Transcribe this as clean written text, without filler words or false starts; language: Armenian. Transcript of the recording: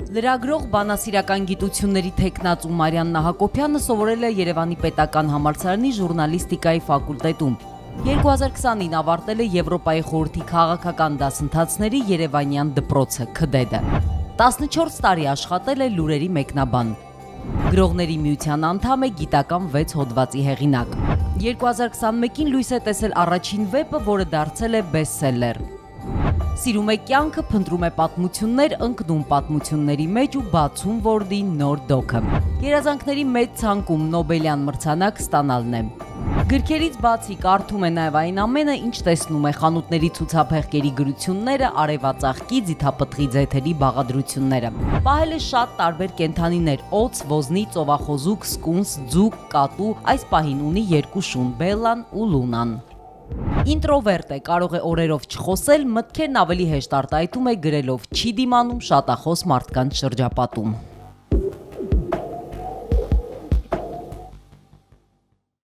Լրագրող բանասիրական գիտությունների թեկնածու Մարիաննա Հակոբյանը սովորել է Երևանի պետական համալսարանի ժուրնալիստիկայի ֆակուլտետում։ 2020-ին ավարտել է Եվրոպայի խորհրդի քաղաքական դասընթացների երևանյան դպրոցը ՔԴԴ-ը։ 14 տարի աշխատել է լուրերի մեկնաբան։ Գրողների միության անդամ է, գիտական 6 հոդվածի հեղինակ։ 2021-ին լույս է տեսել առաջին վեպը, որը դարձել է բեսթսելլեր։ Սիրում է կյանքը, փնտրում է պատմություններ, ընկնում պատմությունների մեջ ու բացում որդի նոր դոքը։ Երազանքների մեծ ցանկում Նոբելյան մրցանակ ստանալն է։ Գրքերից բացի կարդում է նաև այն ամենը, ինչ տեսնում է՝ խանութների ցուցափեղկերի գրությունները, արևածաղկի, ձիթապտղի ձեթերի բաղադրությունները։ Պահել է շատ տարբեր կենդանիներ՝ օձ, ոզնի, ծովախոզուկ, սկունս, ձուկ, կատու, այս պահին ունի 2 շուն՝ Բելլան ու Լունան։ Ինտրովերտ է, կարող է օրերով չխոսել, մտքերն ավելի հեշտ արտահայտում է գրելով, չի դիմանում շատախոս մարդկանց շրջապատում։